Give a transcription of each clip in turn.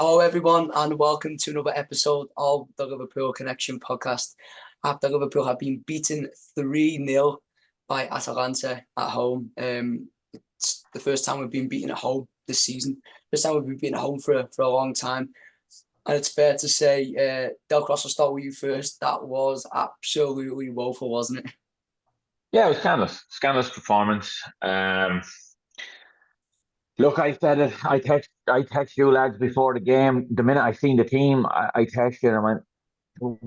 Hello, everyone, and welcome to another episode of the Liverpool Connection podcast. After Liverpool have been beaten 3-0 by Atalanta at home. It's the first time we've been beaten at home this season. First time we've been beaten at home for a long time. And it's fair to say, Del Cross, will start with you first. That was absolutely woeful, wasn't it? Yeah, it was scandalous performance. Look, I said it. I text you lads before the game. The minute I seen the team, I texted and I went,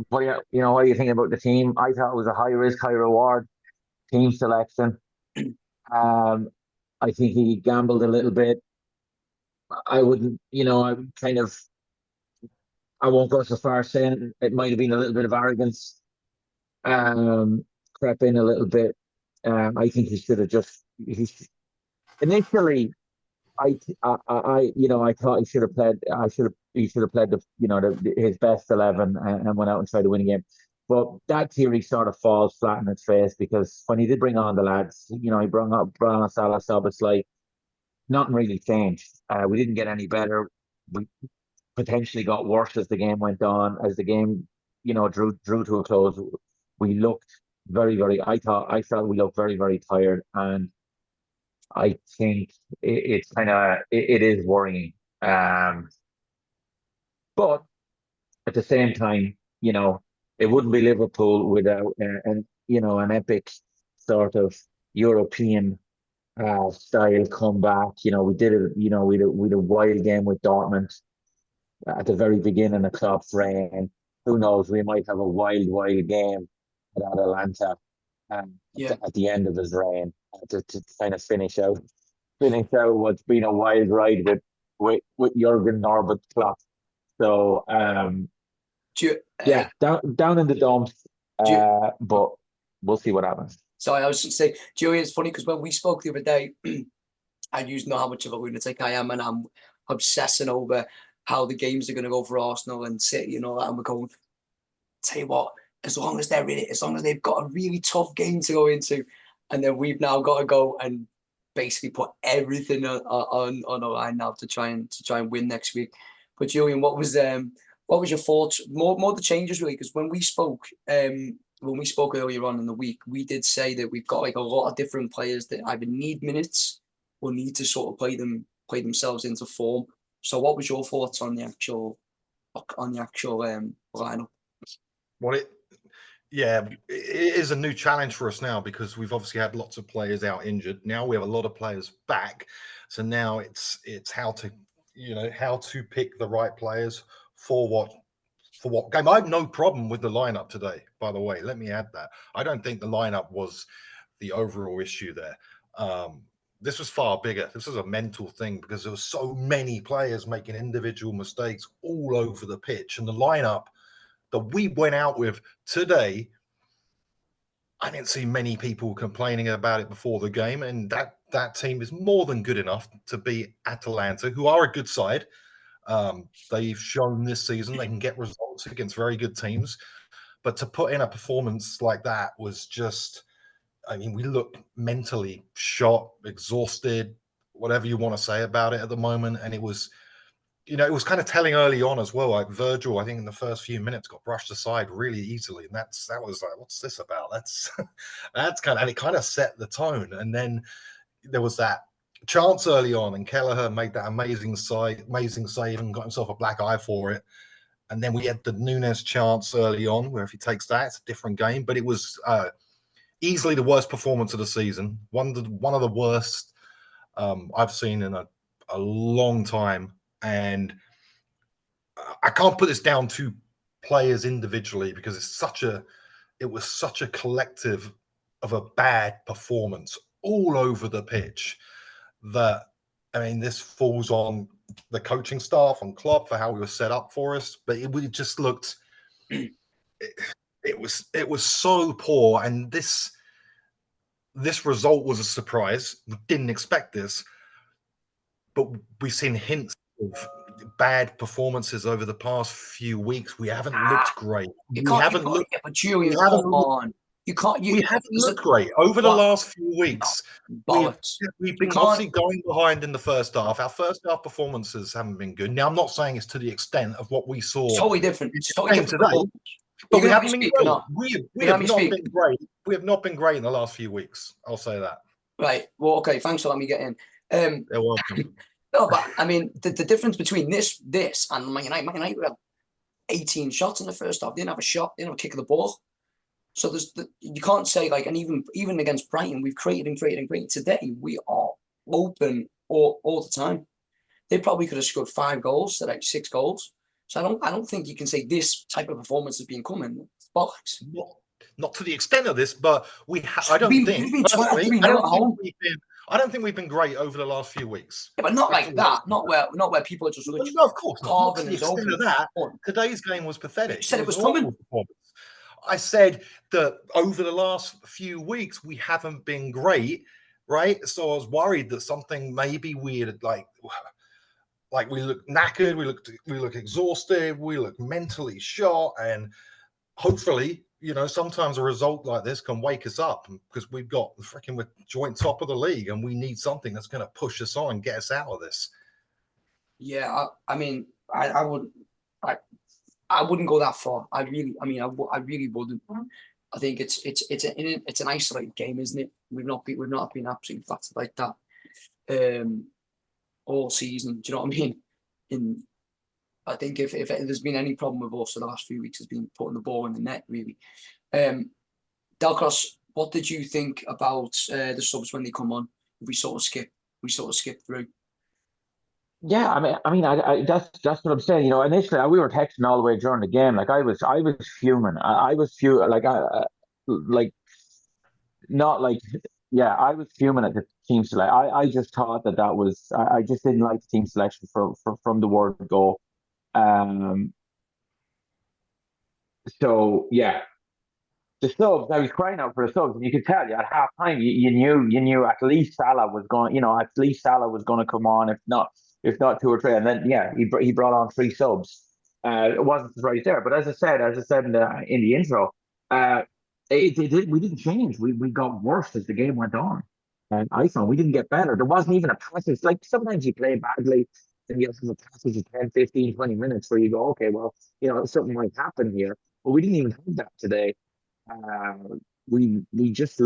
"What do what are you thinking about the team?" I thought it was a high risk, high reward team selection. Um, I think he gambled a little bit. I wouldn't, I won't go so far as saying it might have been a little bit of arrogance. Crept in a little bit. I think he should have initially. I thought he should have played. He should have played his best 11 and went out and tried to win a game. But that theory sort of falls flat in its face because when he did bring on the lads, he brought on Salah, it's like nothing really changed. We didn't get any better. We potentially got worse as the game went on. As the game, drew to a close, we looked very, very. I felt we looked very, very tired, and I think it's it is worrying. But at the same time, it wouldn't be Liverpool without an epic sort of European style comeback. We did it. We had a wild game with Dortmund at the very beginning of Klopp's reign. Who knows? We might have a wild game at Atalanta Yeah. at the end of his reign to kind of finish out what's been a wild ride with Jurgen Norbert Klopp. So Do you, yeah, down in the dumps, do you, but we'll see what happens. Sorry, I was just saying, Julian, it's funny because when we spoke the other day, I used to know how much of a lunatic I am, and I'm obsessing over how the games are going to go for Arsenal and City and all that. And we're going, tell you what, as long as they're in it, as long as they've got a really tough game to go into, and then we've now got to go and basically put everything on the line now to try and win next week. But Julian, what was your thoughts? More the changes really, because when we spoke earlier on in the week, we did say that we've got like a lot of different players that either need minutes or need to sort of play themselves into form. So what was your thoughts on the actual lineup? It is a new challenge for us now because we've obviously had lots of players out injured. Now we have a lot of players back. So now it's how to pick the right players for what game. I have no problem with the lineup today, by the way. Let me add that. I don't think the lineup was the overall issue there. This was far bigger. This was a mental thing because there were so many players making individual mistakes all over the pitch. And the lineup that we went out with today, I didn't see many people complaining about it before the game. And that team is more than good enough to beat Atalanta, who are a good side. They've shown this season they can get results against very good teams. But to put in a performance like that was just... we look mentally shot, exhausted, whatever you want to say about it at the moment. And it was kind of telling early on as well. Like Virgil, I think in the first few minutes got brushed aside really easily. And that was like, what's this about? That's and it kind of set the tone. And then there was that chance early on and Kelleher made that amazing save and got himself a black eye for it. And then we had the Nunes chance early on where if he takes that, it's a different game. But it was... easily the worst performance of the season. One of the worst I've seen in a long time. And I can't put this down to players individually because it was such a collective of a bad performance all over the pitch that, this falls on the coaching staff, on Klopp for how we were set up for us. But it just looked... It was so poor, and this result was a surprise. We didn't expect this, but we've seen hints of bad performances over the past few weeks. We haven't looked great. But Julian, come on. You can't. We haven't looked great over the last few weeks. Bollocks. We've been obviously going behind in the first half. Our first half performances haven't been good. Now, I'm not saying it's to the extent of what we saw. It's totally different. It's totally different today, but we haven't been great. We have not been great. We have not been great in the last few weeks. I'll say that. Right. Well, okay. Thanks for letting me get in. You're welcome. No, but I mean, the difference between this and Man United had 18 shots in the first half. They didn't have a shot. They didn't have a kick of the ball. So you can't say like, and even against Brighton, we've created and created and created. Today we are open all the time. They probably could have scored 5 goals, so like 6 goals. So I don't think you can say this type of performance has been coming. It's bollocks. Not to the extent of this, but I don't think we've been great over the last few weeks. Yeah, but not like that. Not where people are just no, of course not to the extent of that. Today's game was pathetic. You said it was coming. I said that over the last few weeks we haven't been great, right? So I was worried that something may be weird, like we look knackered, we look exhausted, we look mentally shot, and hopefully, sometimes a result like this can wake us up because we've got we're joint top of the league, and we need something that's going to push us on and get us out of this. Yeah, I mean, I wouldn't go that far. I really wouldn't. I think it's an isolated game, isn't it? We've not been absolutely flat like that all season. Do you know what I mean? I think if there's been any problem with us the last few weeks, has been putting the ball in the net, really. Dalcross, what did you think about the subs when they come on? We sort of skip through. Yeah, I mean, that's what I'm saying. Initially we were texting all the way during the game. Like I was fuming. I was fuming. I was fuming at the team selection. I just thought that was. I just didn't like the team selection from the word go. So yeah, the subs. I was crying out for the subs, and you could tell. At half time, you knew at least Salah was going. At least Salah was going to come on. If not 2 or 3, and then he brought on 3 subs. It wasn't surprised there, but as I said in the intro, we didn't change. We got worse as the game went on, and I thought we didn't get better. There wasn't even a passage. Like sometimes you play badly, and you have a passage of 10, 15, 20 minutes where you go, okay, well, something might happen here. But we didn't even have that today. We just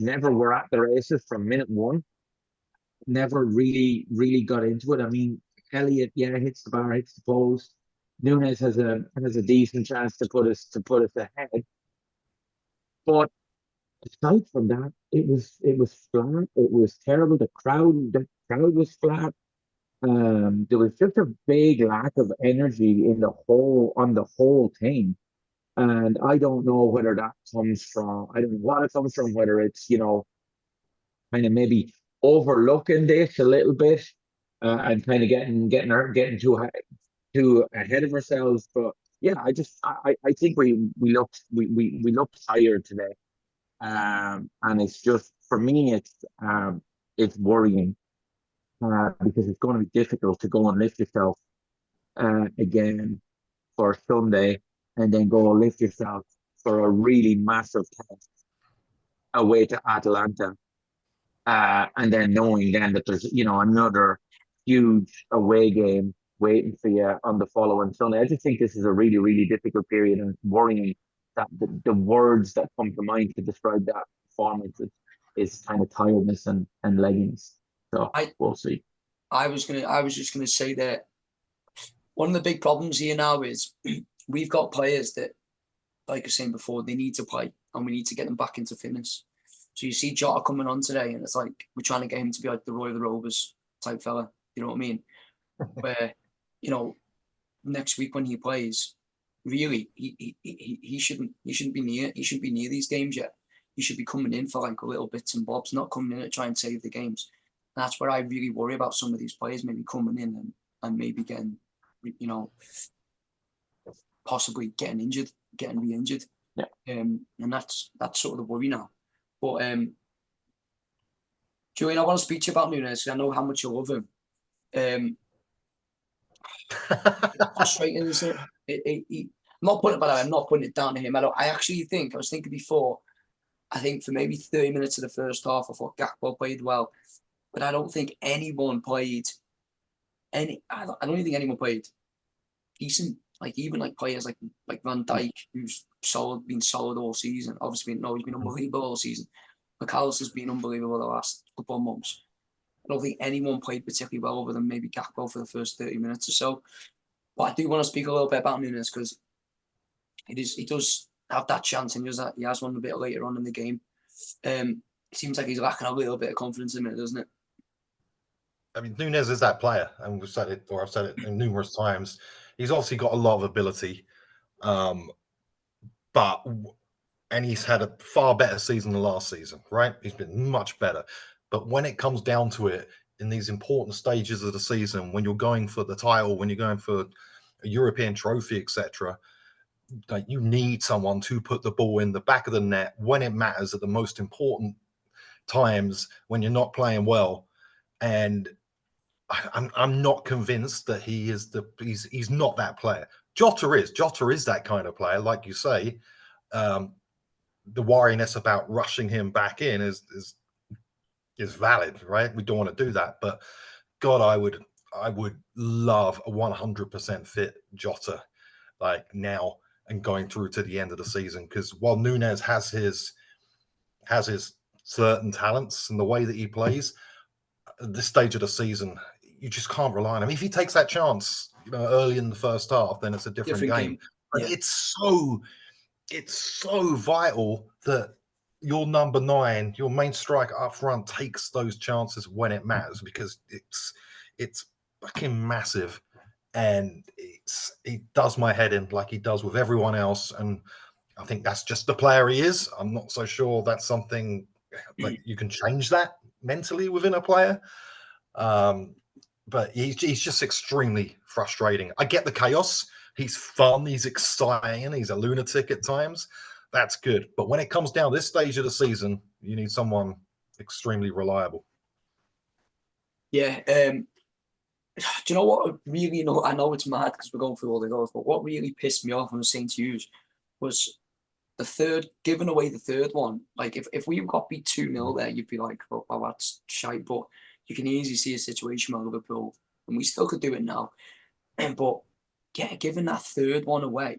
never were at the races from minute 1. Never really got into it. I mean, Elliott, hits the bar, hits the post. Nunes has a decent chance to put us ahead. But aside from that, it was flat. It was terrible. The crowd was flat. There was just a big lack of energy on the whole team. And I don't know whether that comes from. I don't know what it comes from. Whether it's kind of maybe overlooking this a little bit and kind of getting too ahead of ourselves. But yeah, I think we looked tired today, and it's just for me it's worrying because it's going to be difficult to go and lift yourself again for Sunday, and then go and lift yourself for a really massive test away to Atalanta. And then knowing then that there's another huge away game waiting for you on the following Sunday. I just think this is a really, really difficult period, and it's worrying that the words that come to mind to describe that performance is kind of tiredness and legginess. So we'll see. I was just gonna say that one of the big problems here now is we've got players that, like I was saying before, they need to play, and we need to get them back into fitness. So you see Jota coming on today, and it's like we're trying to get him to be like the Roy of the Rovers type fella. You know what I mean? Where next week when he plays, really he shouldn't be near these games yet. He should be coming in for like little bits and bobs, not coming in to try and save the games. And that's where I really worry about some of these players maybe coming in and maybe getting possibly getting re-injured. Yeah. And that's sort of the worry now. But Julian, I want to speak to you about Nunes. I know how much you love him. Frustrating, isn't it? not putting it, I'm not putting it down to him. I actually think, I was thinking before, I think for maybe 30 minutes of the first half, I thought Gakpo played well, but I don't think anyone played I don't even think anyone played decent. Like even like players like Van Dijk, who's been solid all season. Obviously, he's been unbelievable all season. McAllister's been unbelievable the last couple of months. I don't think anyone played particularly well other than maybe Gakpo for the first 30 minutes or so. But I do want to speak a little bit about Nunes because he does have that chance and he has one a bit later on in the game. It seems like he's lacking a little bit of confidence in it, doesn't it? I mean, Nunes is that player, and I've said it numerous times. He's obviously got a lot of ability, and he's had a far better season than last season, right? He's been much better. But when it comes down to it, in these important stages of the season, when you're going for the title, when you're going for a European trophy, etc., like you need someone to put the ball in the back of the net when it matters at the most important times when you're not playing well. And I'm not convinced that he's not that player. Jota is that kind of player, like you say. The wariness about rushing him back in is valid, right? We don't want to do that, but God, I would love a 100% fit Jota like now and going through to the end of the season, because while Nunes has his certain talents and the way that he plays, at this stage of the season, you just can't rely on him. If he takes that chance, early in the first half, then it's a different game. But yeah. It's so vital that your number 9, your main striker up front, takes those chances when it matters, because it's fucking massive, and he does my head in like he does with everyone else. And I think that's just the player he is. I'm not so sure that's something like you can change that mentally within a player. But he's just extremely frustrating. I get the chaos. He's fun. He's exciting. He's a lunatic at times. That's good. But when it comes down this stage of the season, you need someone extremely reliable. Yeah. Do you know what really? I know it's mad because we're going through all the goals, but what really pissed me off, and was saying to you, was giving away the third one. Like if we got beat 2-0 there, you'd be like, oh, that's shite. But you can easily see a situation where Liverpool, and we still could do it now. But yeah, giving that third one away,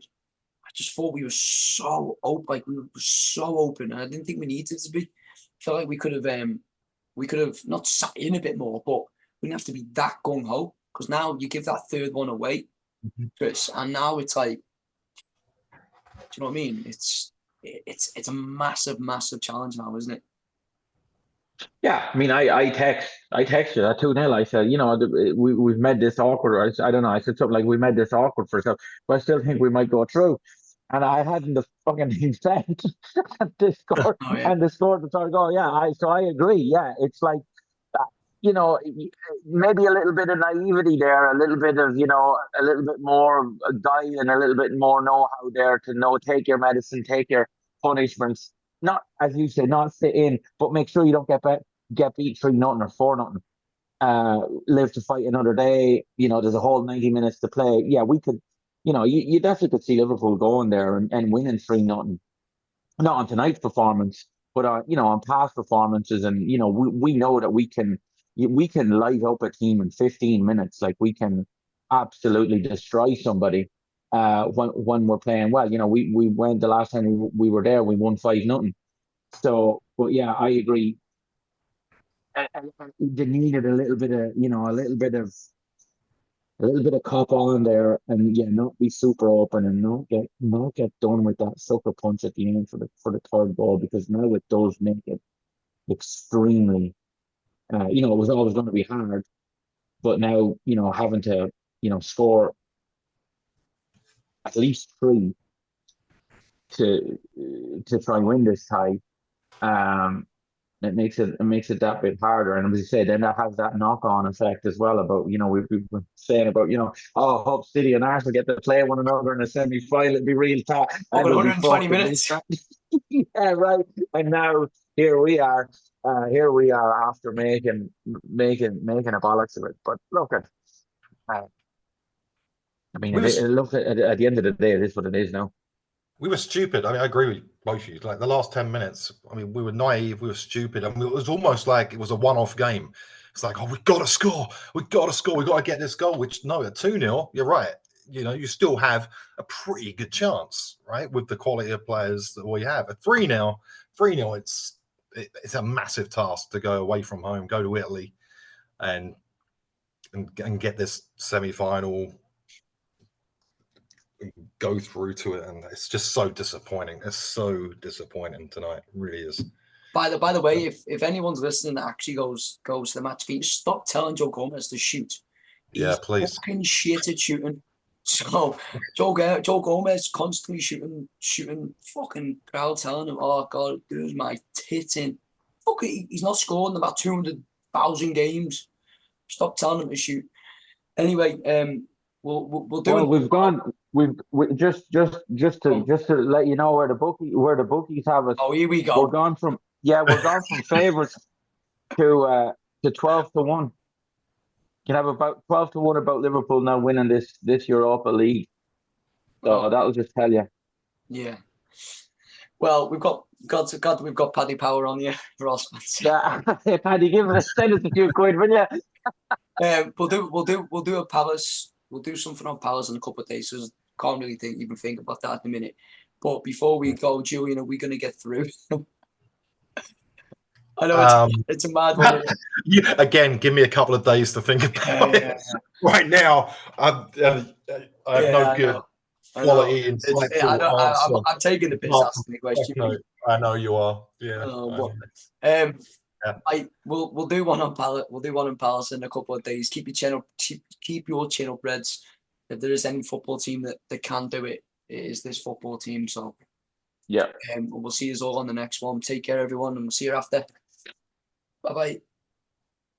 I just thought we were so open. Like we were so open, and I didn't think we needed to be. I felt like we could have not sat in a bit more, but we didn't have to be that gung ho. Because now you give that third one away, Chris, and now it's like, do you know what I mean? It's a massive, massive challenge now, isn't it? Yeah, I mean, I texted at 2-0. I said, we've made this awkward. I don't know. I said something like, we made this awkward for ourselves, but I still think we might go through. And I hadn't the fucking intent and they scored, and they scored the third goal. Yeah, I agree. Yeah, it's like, maybe a little bit of naivety there, a little bit of, a little bit more guile and a little bit more know-how there to take your medicine, take your punishments. Not, as you say, not sit in, but make sure you don't get beat 3-0 or 4-0. Live to fight another day. There's a whole 90 minutes to play. Yeah, we could, you definitely could see Liverpool going there and winning 3-0. Not on tonight's performance, but on past performances, and we know that we can light up a team in 15 minutes. Like we can absolutely destroy somebody when we're playing well. We went the last time we were there, we won 5-0. So, but yeah, I agree. They needed a little bit of cop on there, and not be super open, and not get done with that sucker punch at the end for the third goal, because now it does make it extremely. It was always going to be hard, but now having to score at least 3 to try and win this tie. It makes it that bit harder, and as you say, then that has that knock-on effect as well. About we've been saying about Hull City and Arsenal get to play one another in a semi-final. It'd be real tough. Over 120 minutes. Yeah, right. And now here we are. After making a bollocks of it. But look at. I mean, We was- look at the end of the day, it is what it is now. We were stupid. I mean, I agree with both of you. Like the last 10 minutes, I mean, we were naive, we were stupid. I mean, it was almost like it was a one-off game. It's like, oh, we've got to score. We've got to score. We've got to get this goal, which no, at 2-0, you're right. You know, you still have a pretty good chance, right? With the quality of players that we have. At 3-0, it's a massive task to go away from home, go to Italy and get this semi-final, go through to it, and it's just so disappointing. It's so disappointing tonight. It really is. By the way, if anyone's listening that actually goes to the match, can you stop telling Joe Gomez to shoot? Yeah, please. Fucking shit at shooting. So Joe Gomez constantly shooting fucking crowd telling him, oh God, there's my tits in. Fuck it, he's not scored in about 200,000 games. Stop telling him to shoot. Anyway, we'll do. Well, we just to let you know where the bookies have us. Oh, here we go. We're gone from favourites to 12-1. You have about 12-1 about Liverpool now winning this Europa League. So that'll just tell you. Yeah. Well, we've got Paddy Power on here for us. Yeah, Paddy, send us a few quid, will you? We'll do a Palace. We'll do something on Palace in a couple of days. So can't really even think about that at the minute. But before we go, Julian, are we going to get through? I know it's a mad one. Again, give me a couple of days to think about it. Right now, I have no good quality insightful. I'm taking the piss asking the question. I know you are. Yeah. We'll do one on Palace. We'll do one on Palace in a couple of days. Keep your chin up, Reds. If there is any football team that can do it, it is this football team. So yeah. We'll see you all on the next one. Take care, everyone, and we'll see you after. Bye bye.